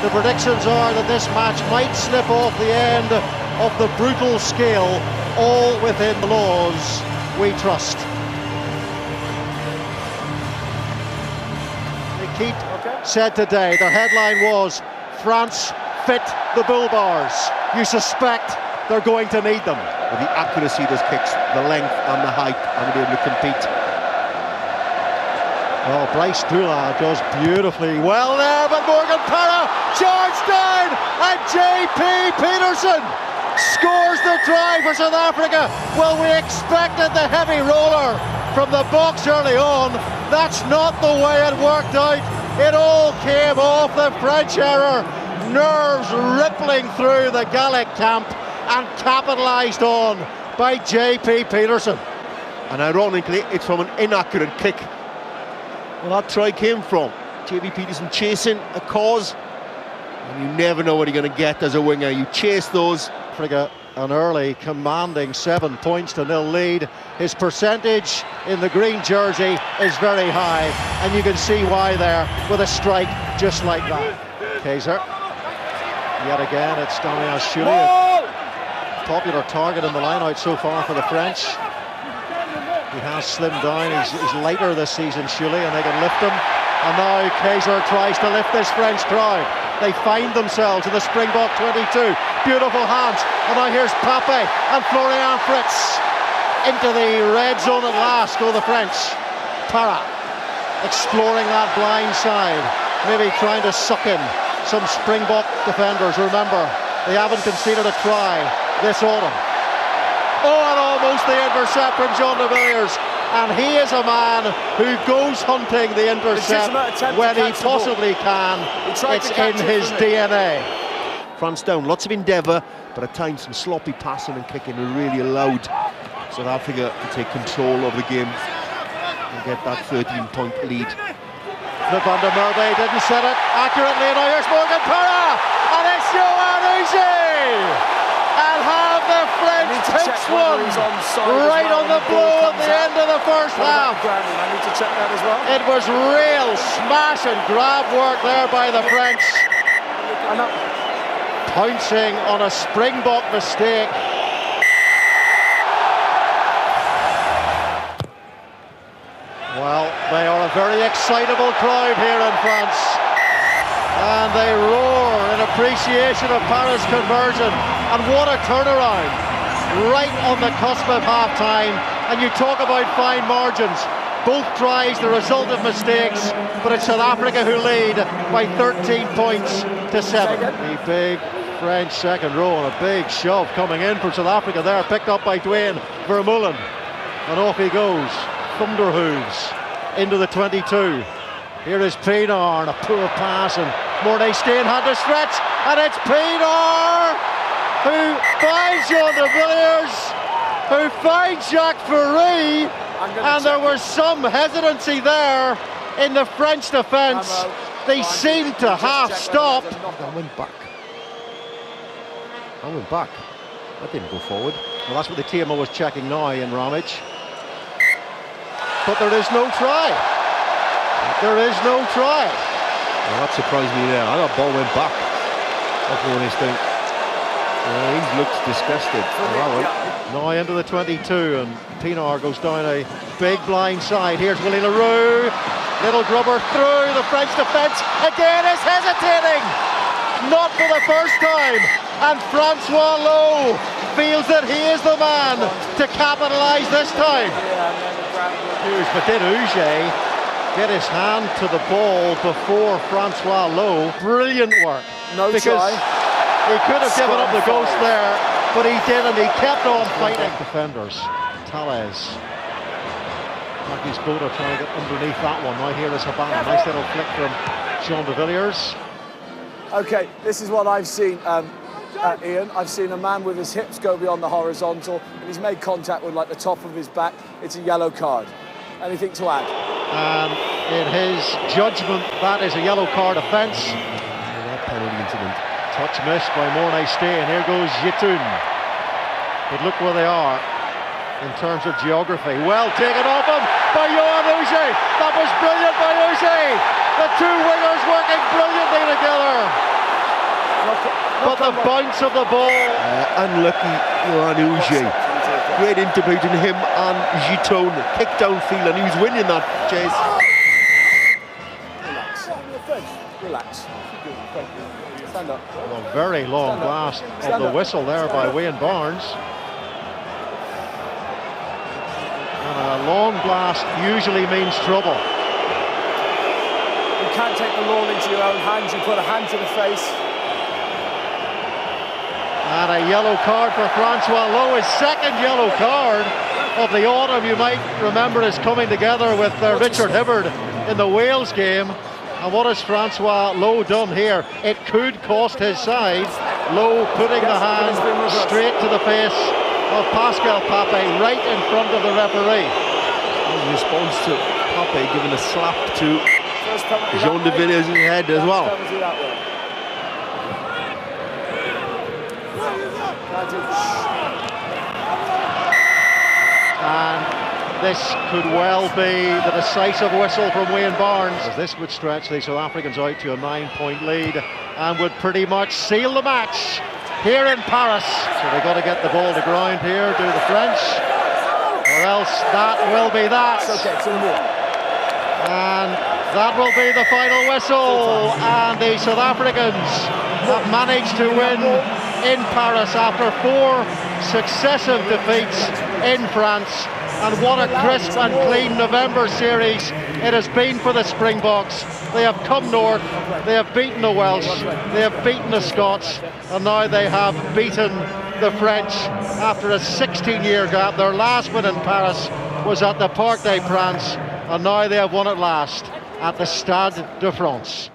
The predictions are that this match might slip off the end of the brutal scale, all within the laws we trust. Keith said today, the headline was, France fit the bull bars. You suspect they're going to need them. With the accuracy of those kicks, the length and the height, and be able to compete. Oh, Bryce Dula does beautifully well there, but Morgan Parra charged down, and J.P. Peterson scores the try for South Africa. Well, we expected the heavy roller from the box early on. That's not the way it worked out. It all came off the French error. Nerves rippling through the Gallic camp, and capitalised on by J.P. Peterson. And ironically, it's from an inaccurate kick. Well, that try came from J.P. Peterson chasing a cause, and you never know what you're going to get as a winger. You chase those. Africa an early commanding 7 points to 0 lead. His percentage in the green jersey is very high, and you can see why there with a strike just like that. Kaiser, yet again it's Damian Schulli, popular target in the line-out so far for the French. He has slimmed down, he's lighter this season, Schulli, and they can lift him. And now Kaiser tries to lift this French crowd. They find themselves in the Springbok 22. Beautiful hands. And now here's Pape and Florian Fritz. Into the red zone at last go the French. Parra exploring that blind side. Maybe trying to suck in some Springbok defenders. Remember, they haven't conceded a try this autumn. Oh, and almost the intercept from Jean de Villiers. And he is a man who goes hunting the intercept when he possibly can. It's in his DNA. France down, lots of endeavour, but at times some sloppy passing and kicking really allowed South Africa to take control of the game and get that 13-point lead. Van der Merwe didn't set it accurately, and now here's Morgan Parra, and it's Yoann Uche! And have the French pitch one right on the blow at the end of the first half. I need to check that as well. It was real smash and grab work there by the French. Pouncing on a Springbok mistake. Well, they are a very excitable crowd here in France. And they roar in appreciation of Parra's conversion. And what a turnaround, right on the cusp of half-time. And you talk about fine margins. Both tries the result of mistakes, but it's South Africa who lead by 13 points to 7. The big French second row and a big shove coming in from South Africa there, picked up by Dwayne Vermeulen. And off he goes, thunder hooves into the 22. Here is Pienaar, and a poor pass, and Mornay Steyn had to stretch, and it's Pienaar who finds Jean de Villiers, who finds Jacques Fourie, and there was some hesitancy there in the French defence. They seemed to half stop. I went back. That didn't go forward. Well, that's what the TMO was checking now in Ramage. But there is no try. There is no try. Well, that surprised me there. I thought ball went back. That's what he's doing. He looks disgusted. Now into the 22, and Pienaar goes down a big blind side. Here's Willie Leroux. Little grubber through. The French defence again is hesitating. Not for the first time. And Francois Lowe feels that he is the man to capitalise this time. But did Uche get his hand to the ball before Francois Lowe? Brilliant work. No try. He could have given up the ghost there, but he didn't. He kept on fighting. Defenders. Thalès. Marquis Botha trying to get underneath that one. Now here is Habana. Nice little flick from Jean de Villiers. Okay, this is what I've seen, Ian. I've seen a man with his hips go beyond the horizontal, and he's made contact with like the top of his back. It's a yellow card. Anything to add? And in his judgment, that is a yellow card offence. That penalty incident. Touch missed by Mornay Steyn. Here goes Yitoun. But look where they are in terms of geography. Well taken off him by Yoann Uche. That was brilliant by Uche. The two wingers working brilliantly together. the bounce of the ball. Unlucky Johan Uge. Great interplay between him and Giton. Kick downfield and he was winning that chase. Relax. Stand up. A very long blast of the whistle there by Wayne Barnes. And a long blast usually means trouble. You can't take the law into your own hands. You put a hand to the face. And a yellow card for Francois Lowe, his second yellow card of the autumn. You might remember is coming together with Richard Hibbard in the Wales game. And what has Francois Lowe done here? It could cost his side. Lowe putting the hand straight to the face of Pascal Pape, right in front of the referee. In response to Pape giving a slap to Jean de Villiers' head as well. And this could well be the decisive whistle from Wayne Barnes, as this would stretch the South Africans out to a 9-point lead and would pretty much seal the match here in Paris. So they've got to get the ball to ground here, do the French, or else that will be that. And that will be the final whistle, and the South Africans have managed to win in Paris after 4 successive defeats in France. And what a crisp and clean November series it has been for the Springboks. They have come north, they have beaten the Welsh, they have beaten the Scots, and now they have beaten the French after a 16-year gap. Their last win in Paris was at the Parc des Princes, and now they have won at last at the Stade de France.